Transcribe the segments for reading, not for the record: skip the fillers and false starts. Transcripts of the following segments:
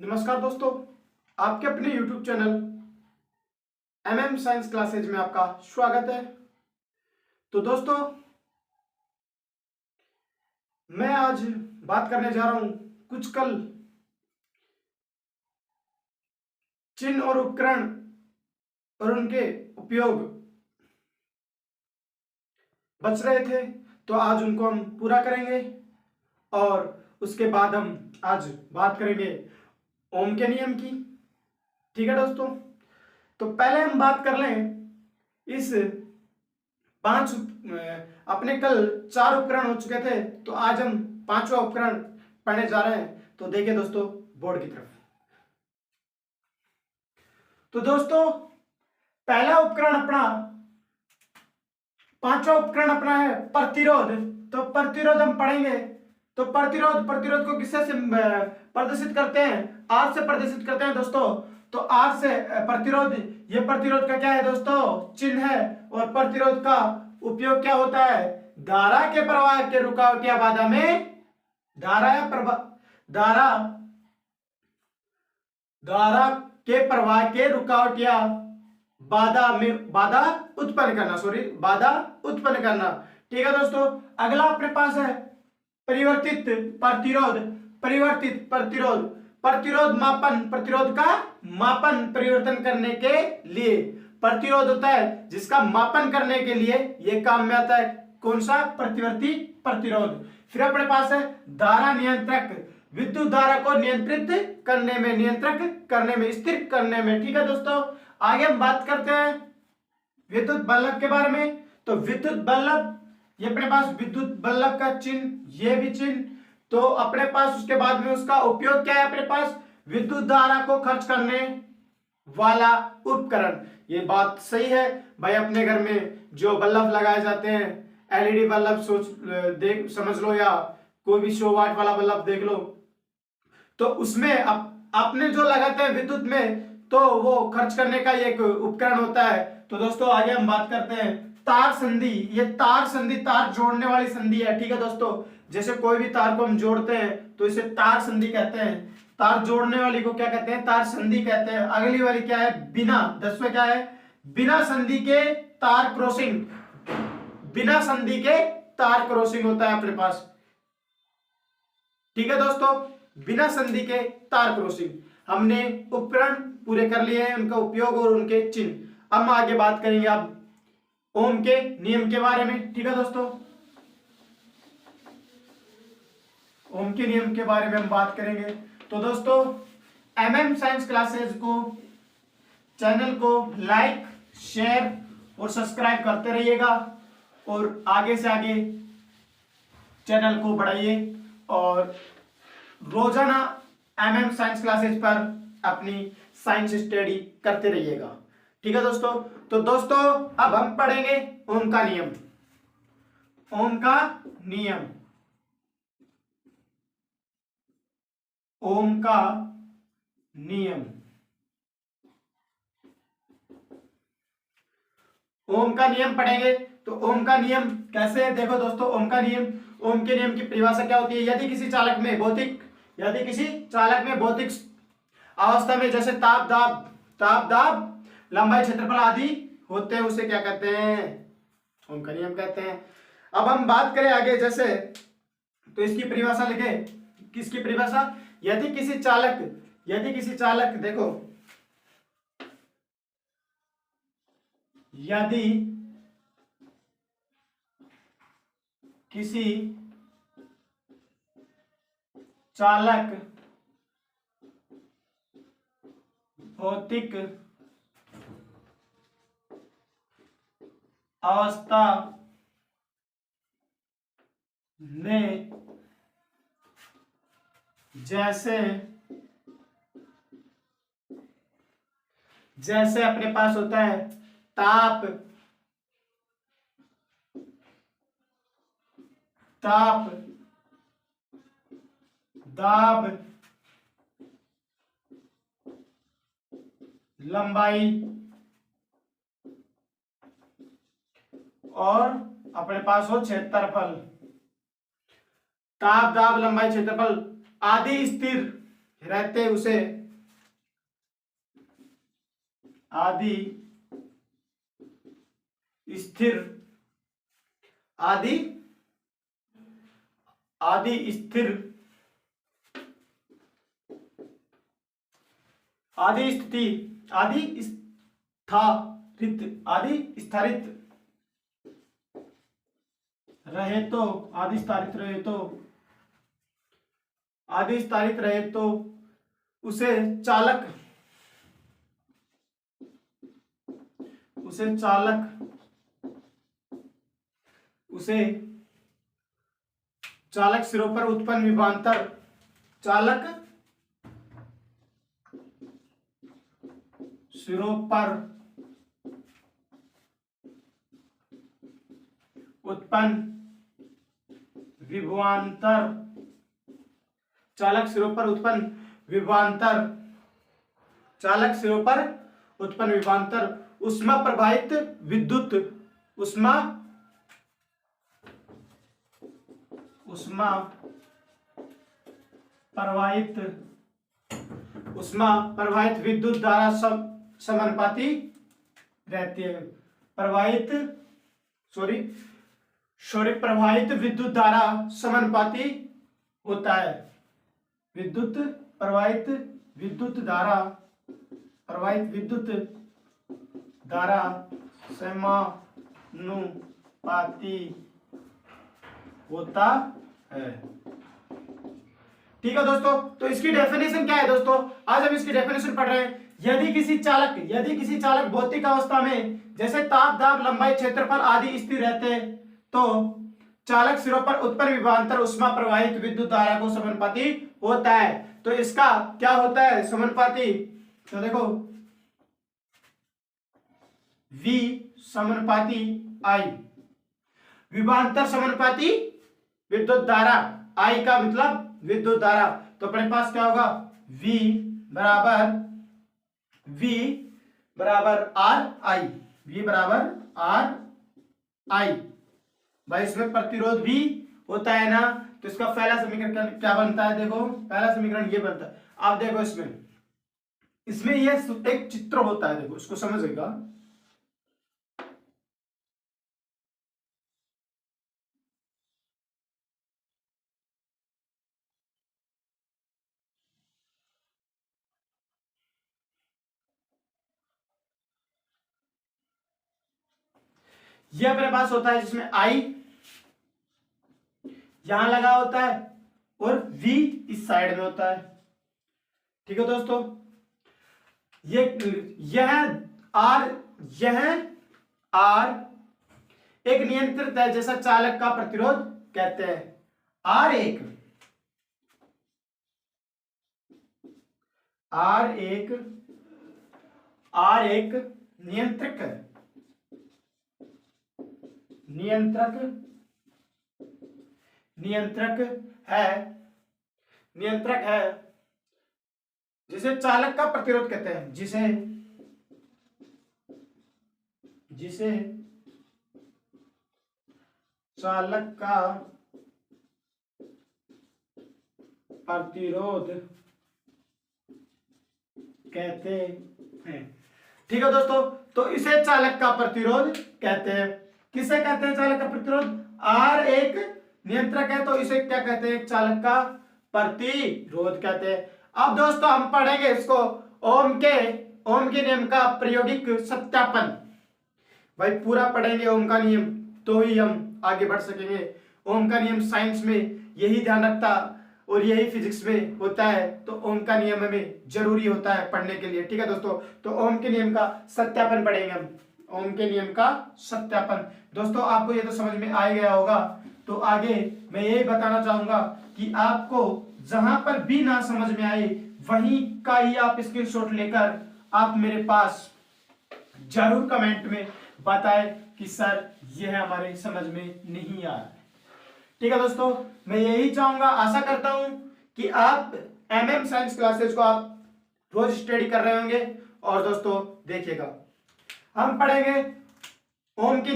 नमस्कार दोस्तों, आपके अपने YouTube channel MM science classes में आपका स्वागत है। तो दोस्तों, मैं आज बात करने जा रहा हूं कुछ कल चिन्ह और उपकरण और उनके उपयोग बच रहे थे, तो आज उनको हम पूरा करेंगे और उसके बाद हम आज बात करेंगे ओम के नियम की। ठीक है दोस्तों, तो पहले हम बात कर लें इस अपने कल 4 उपकरण हो चुके थे, तो आज हम 5वां उपकरण पढ़ने जा रहे हैं। तो देखिए दोस्तों बोर्ड की तरफ। तो दोस्तों पहला उपकरण अपना 5वां उपकरण अपना है प्रतिरोध। तो प्रतिरोध हम पढ़ेंगे। तो प्रतिरोध को किससे प्रदर्शित करते हैं? आर से प्रदर्शित करते हैं दोस्तों। तो आर से प्रतिरोध, ये प्रतिरोध का क्या है दोस्तों? चिन्ह है। और प्रतिरोध का उपयोग क्या होता है? धारा के प्रवाह के रुकावट या बाधा में धारा के प्रवाह के रुकावट या बाधा उत्पन्न करना। ठीक है दोस्तों, अगला अपने पास है परिवर्तित प्रतिरोध मापन। प्रतिरोध का मापन परिवर्तन करने के लिए प्रतिरोध होता है, जिसका मापन करने के लिए यह काम में आता है। कौन सा? प्रतिवर्ती प्रतिरोध। फिर अपने पास है धारा नियंत्रक, विद्युत धारा को नियंत्रित करने में स्थिर करने में। ठीक है दोस्तों, आगे हम बात करते हैं विद्युत बल्ब के बारे में। तो विद्युत बल्ब, ये अपने पास विद्युत बल्ब का चिन्ह, ये भी चिन्ह। तो अपने पास उसके बाद में उसका उपयोग क्या है? अपने पास विद्युत धारा को खर्च करने वाला उपकरण। ये बात सही है भाई। अपने घर में जो बल्ब लगाए जाते हैं, एलईडी बल्ब समझ लो, या कोई भी 100 वाट वाला बल्ब देख लो, तो उसमें आपने जो लगाते हैं विद्युत में, तो वो खर्च करने का एक उपकरण होता है। तो दोस्तों आगे हम बात करते हैं तार संधि। ये तार संधि तार जोड़ने वाली संधि है। ठीक है दोस्तों, जैसे कोई भी तार को हम जोड़ते हैं तो इसे तार संधि कहते हैं। तार जोड़ने वाली को क्या कहते हैं? तार संधि कहते हैं। अगली वाली क्या है? बिना 10वें क्या है? बिना संधि के तार क्रॉसिंग। बिना संधि के तार क्रॉसिंग होता है अपने पास। ठीक है दोस्तों, बिना संधि के तार क्रॉसिंग। हमने उपकरण पूरे कर लिए हैं, उनका उपयोग और उनके चिन्ह। अब हम आगे बात करेंगे अब ओम के नियम के बारे में। ठीक है दोस्तों, ओम के नियम के बारे में हम बात करेंगे। तो दोस्तों MM साइंस क्लासेस को चैनल को लाइक, शेयर और सब्सक्राइब करते रहिएगा और आगे से आगे चैनल को बढ़ाइए और रोजाना MM साइंस क्लासेस पर अपनी साइंस स्टडी करते रहिएगा। ठीक है दोस्तों, तो दोस्तों अब हम पढ़ेंगे ओम का नियम। ओम का नियम, ओम का नियम। ओम का नियम पढ़ेंगे। तो ओम का नियम कैसे है? देखो दोस्तों, ओम का नियम, ओम के नियम की परिभाषा क्या होती है? यदि किसी चालक में भौतिक अवस्था में जैसे ताप दाब लंबाई, क्षेत्रफल आदि होते हैं, उसे क्या कहते हैं? ओम का नियम कहते हैं। अब हम बात करें आगे, जैसे तो इसकी परिभाषा लिखे। किसकी परिभाषा? यदि किसी चालक देखो, यदि किसी चालक भौतिक अवस्था में जैसे अपने पास होता है ताप दाब लंबाई और अपने पास हो क्षेत्रफल। ताप दाब लंबाई क्षेत्रफल आदि स्थिर रहते उसे आदि स्थिर आदि आदि स्थिर आदि स्थिति आदि स्थारित आदि स्थारित रहे तो आदि स्थारित रहे तो आदि स्थारित रहे तो उसे चालक उसे चालक सिरों पर उत्पन्न विभवांतर चालक सिरों पर उत्पन्न विभवांतर चालक सिरों पर उत्पन्न विभवांतर चालक सिरों पर उत्पन्न विभवांतर उष्मा प्रवाहित विद्युत उष्मा प्रवाहित विद्युत धारा समानुपाती रहती है। प्रवाहित विद्युत धारा समानुपाती होता है। प्रवाहित विद्युत धारा समानुपाती होता है। ठीक है दोस्तों, तो इसकी डेफिनेशन क्या है दोस्तों? आज हम इसकी डेफिनेशन पढ़ रहे हैं। यदि किसी चालक भौतिक अवस्था में जैसे ताप, दाब, लंबाई, क्षेत्रफल आदि स्थिर रहते तो चालक सिरों पर उत्पन्न विभवांतर उष्मा प्रवाहित विद्युत धारा को समानुपाती होता है। तो इसका क्या होता है समानुपाती? तो देखो V समानुपाती I, विभवांतर समानुपाती विद्युत धारा, I का मतलब विद्युत धारा। तो अपने पास क्या होगा? V बराबर R I। भाई इसमें प्रतिरोध भी होता है ना, तो इसका पहला समीकरण क्या बनता है? देखो पहला समीकरण ये बनता है। आप देखो इसमें ये एक चित्र होता है, देखो इसको समझेगा। ये अपने पास होता है जिसमें I यहां लगा होता है और V इस साइड में होता है। ठीक है दोस्तों, यह R एक नियंत्रित है जैसा चालक का प्रतिरोध कहते हैं। R एक नियंत्रक है जिसे चालक का प्रतिरोध कहते हैं, जिसे चालक का प्रतिरोध कहते हैं। ठीक है दोस्तों, तो इसे चालक का प्रतिरोध कहते हैं। किसे कहते हैं चालक का प्रतिरोध? R एक नियंत्रक है तो इसे क्या कहते हैं? चालक का प्रतिरोध कहते हैं। अब दोस्तों हम पढ़ेंगे इसको ओम के नियम का प्रायोगिक सत्यापन। भाई पूरा पढ़ेंगे ओम का नियम तो ही हम आगे बढ़ सकेंगे। ओम का नियम साइंस में यही ध्यान रखता और यही फिजिक्स में होता है, तो ओम का नियम हमें जरूरी होता है पढ़ने के लिए। ठीक है दोस्तों, तो ओम के नियम का सत्यापन पढ़ेंगे हम। ओम के नियम का सत्यापन दोस्तों आपको ये तो समझ में आ गया होगा। तो आगे मैं यही बताना चाहूंगा कि आपको जहां पर भी ना समझ में आए वहीं का ही आप स्क्रीनशॉट लेकर आप मेरे पास जरूर कमेंट में बताएं कि सर यह हमारे समझ में नहीं आ रहा है। ठीक है दोस्तों, मैं यही चाहूंगा, आशा करता हूं कि आप MM साइंस क्लासेस को आप रोज स्टडी कर रहे होंगे। और दोस्तों देखिएगा, हम पढ़ेंगे ओम के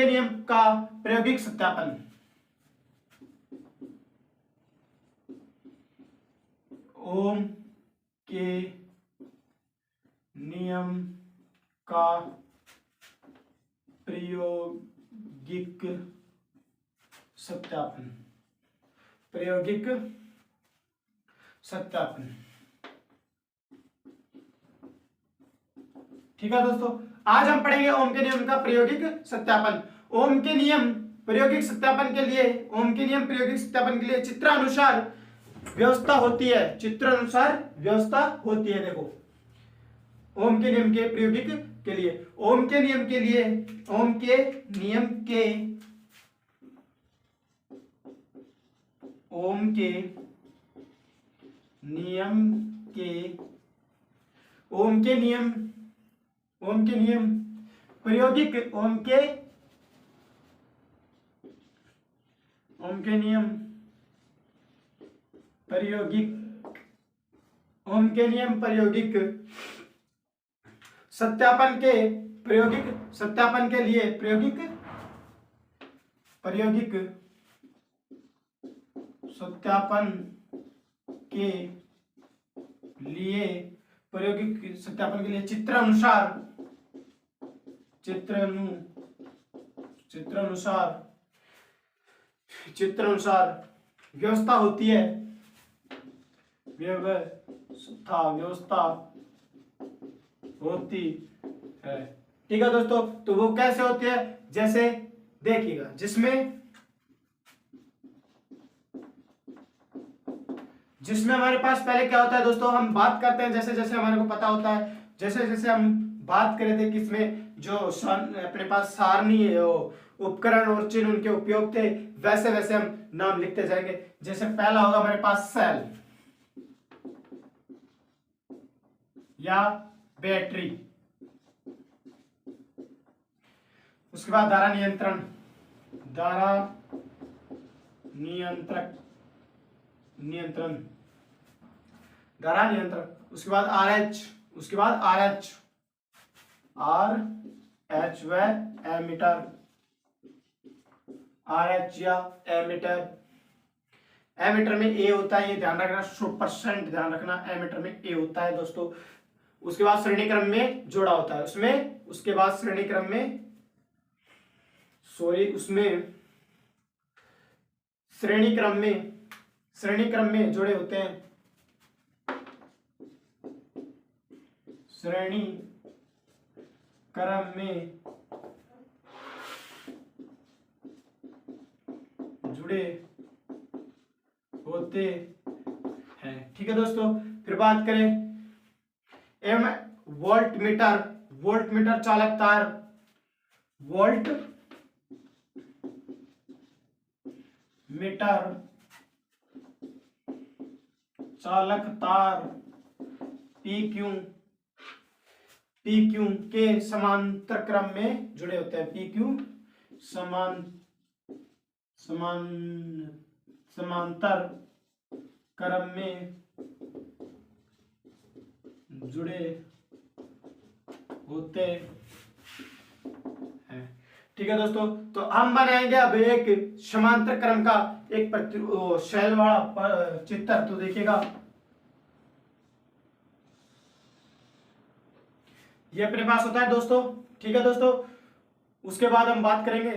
नियम का प्रायोगिक सत्यापन। ओम के नियम का प्रायोगिक सत्यापन। प्रायोगिक सत्यापन। ठीक है दोस्तों, आज हम पढ़ेंगे ओम के नियम का प्रायोगिक सत्यापन। ओम के नियम प्रायोगिक सत्यापन के लिए, ओम के नियम प्रायोगिक सत्यापन के लिए चित्रानुसार व्यवस्था होती है। चित्रानुसार व्यवस्था होती है। देखो, ओम के नियम के प्रायोगिक के लिए, ओम के नियम के लिए, ओम के नियम के, ओम के नियम के, ओम के नियम, ओम के नियम प्रायोगिक, ओम के नियम प्रायोगिक, ओम के नियम प्रायोगिक सत्यापन के, प्रायोगिक सत्यापन के लिए, प्रायोगिक सत्यापन के लिए, प्रायोगिक सत्यापन के लिए चित्रानुसार व्यवस्था होती है। व्यवस्था होती है। ठीक है दोस्तों, तो वो कैसे होती है, जैसे देखिएगा, जिसमें हमारे पास पहले क्या होता है दोस्तों, हम बात करते हैं जैसे जैसे हमारे को पता होता है, जैसे जैसे हम बात करे थे किसमें, जो अपने पास सारणी है, उपकरण और चिन्ह उनके उपयोग थे, वैसे वैसे हम नाम लिखते जाएंगे। जैसे पहला होगा हमारे पास सेल या बैटरी, उसके बाद धारा नियंत्रण, धारा नियंत्रण, उसके बाद RH, RH व एमीटर, RH या एमीटर। एमीटर में ए होता है, ये ध्यान रखना, 100% ध्यान रखना, एमीटर में ए होता है दोस्तों। उसके बाद श्रेणी क्रम में जोड़ा होता है उसमें, उसके बाद श्रेणी क्रम में, उसमें श्रेणी क्रम में जोड़े होते हैं, श्रेणी क्रम में जुड़े होते हैं। ठीक है दोस्तों, फिर बात करें वोल्ट मीटर चालक तार, वोल्ट मीटर चालक तार PQ के समांतर क्रम में जुड़े होते हैं। PQ समांतर क्रम में जुड़े होते हैं। ठीक है दोस्तों, तो हम बनाएंगे अब एक समांतर क्रम का एक शैल वाला चित्र। तो देखिएगा, ये अपने पास होता है दोस्तों। ठीक है दोस्तों, उसके बाद हम बात करेंगे,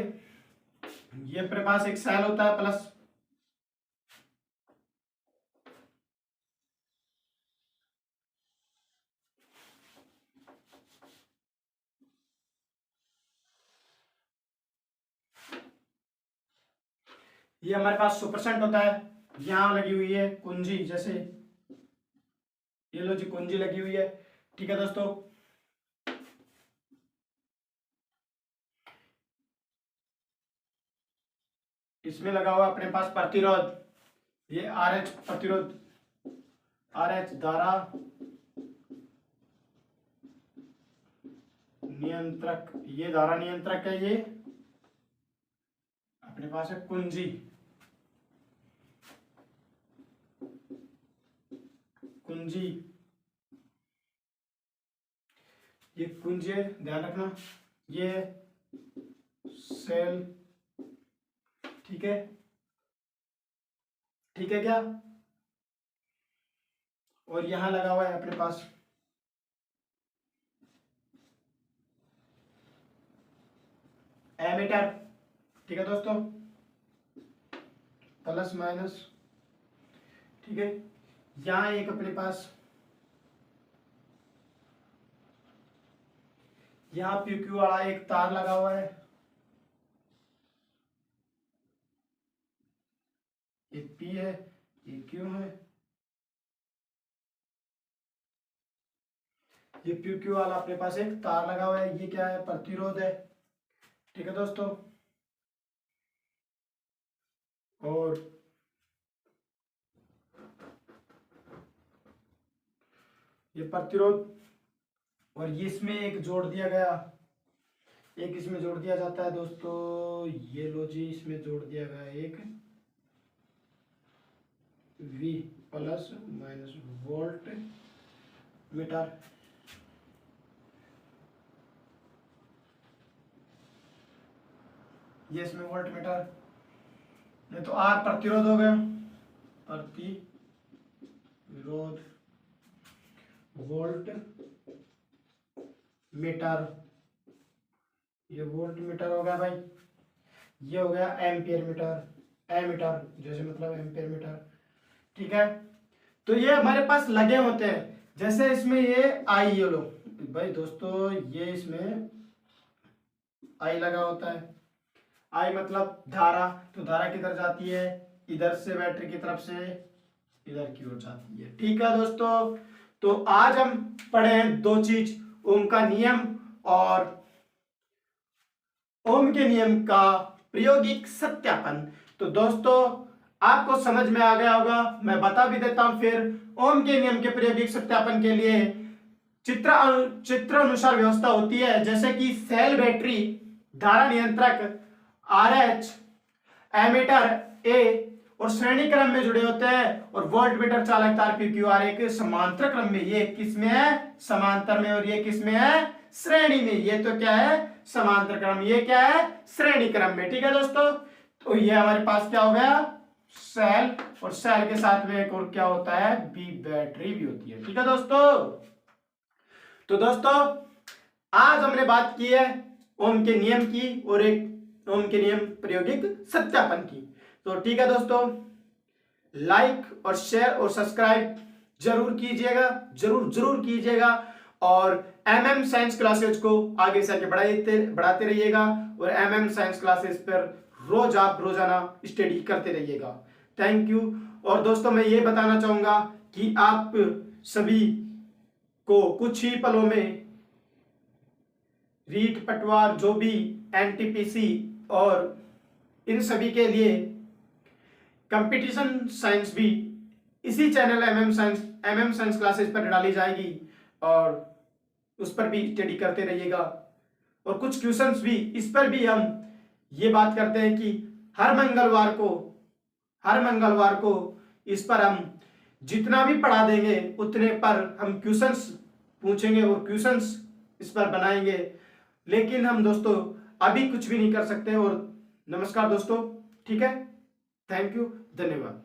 ये अपने पास एक सेल होता है प्लस, ये हमारे पास 100% होता है। यहां लगी हुई है कुंजी, जैसे ये लो जी कुंजी लगी हुई है। ठीक है दोस्तों, इसमें लगा हुआ अपने पास प्रतिरोध, ये RH प्रतिरोध, RH धारा नियंत्रक, ये धारा नियंत्रक है। ये अपने पास है कुंजी, ये कुंजी है, ध्यान रखना, ये सेल। ठीक है, ठीक है क्या, और यहां लगा हुआ है अपने पास एमीटर। ठीक है दोस्तों, प्लस माइनस। ठीक है, यहां एक अपने पास यहां पी क्यू वाला एक तार लगा हुआ है, ये पी है, ये क्यू है। ये पी क्यू वाला अपने पास एक तार लगा हुआ है, ये क्या है, प्रतिरोध है। ठीक है दोस्तों, और ये प्रतिरोध, और ये इसमें एक जोड़ दिया गया, एक इसमें जोड़ दिया जाता है दोस्तों, ये लो जी, इसमें जोड़ दिया गया एक V plus minus volt meter. ये इसमें वोल्ट मीटर, नहीं तो R प्रतिरोध हो गया, प्रतिरोध वोल्ट मीटर, ये वोल्ट मीटर हो गया भाई। ये हो गया एम्पियर मीटर, एमीटर जैसे मतलब एम्पियर मीटर। ठीक है, तो ये हमारे पास लगे होते हैं, जैसे इसमें ये आई, ये लो भाई दोस्तों, ये इसमें आई लगा होता है। आई मतलब धारा, तो धारा किधर जाती है, इधर से बैटरी की तरफ से इधर की ओर जाती है। ठीक है दोस्तों, तो आज हम पढ़े हैं दो चीज, ओम का नियम और ओम के नियम का प्रायोगिक सत्यापन। तो दोस्तों आपको समझ में आ गया होगा, मैं बता भी देता हूं फिर। ओम के नियम के प्रायोगिक सत्यापन के लिए चित्र अनुसार व्यवस्था होती है, जैसे कि सेल बैटरी, धारा नियंत्रक RH, एमीटर A और श्रेणी क्रम में जुड़े होते हैं, और वोल्ट मीटर चालक तार PQR एक समांतर क्रम में, ये किस में है, समांतर में, और ये किस में है, श्रेणी में। ये तो क्या है, समांतर क्रम, ये क्या है, श्रेणी क्रम में। ठीक है दोस्तों, तो ये हमारे पास क्या हो गया, सेल, और सेल के साथ में एक और क्या होता है, बी बैटरी भी होती है। ठीक है दोस्तों, तो दोस्तों आज हमने बात की है ओम के नियम की और एक ओम के नियम प्रायोगिक सत्यापन की। तो ठीक है दोस्तों, लाइक और शेयर और सब्सक्राइब जरूर कीजिएगा, जरूर कीजिएगा, और MM साइंस क्लासेज को आगे से आगे बढ़ाते रहिएगा, और MM साइंस क्लासेज पर रोज आप रोजाना स्टडी करते रहिएगा। Thank you. और दोस्तों मैं ये बताना चाहूंगा कि आप सभी को कुछ ही पलों में रीट पटवार, जो भी NTPC और इन सभी के लिए कंपटीशन साइंस भी इसी चैनल MM साइंस क्लासेस पर डाली जाएगी, और उस पर भी स्टडी करते रहिएगा। और कुछ क्वेश्चंस भी इस पर भी हम ये बात करते हैं कि हर मंगलवार को इस पर हम जितना भी पढ़ा देंगे उतने पर हम क्वेश्चंस पूछेंगे और क्वेश्चंस इस पर बनाएंगे। लेकिन हम दोस्तों अभी कुछ भी नहीं कर सकते। और नमस्कार दोस्तों, ठीक है, थैंक यू, धन्यवाद।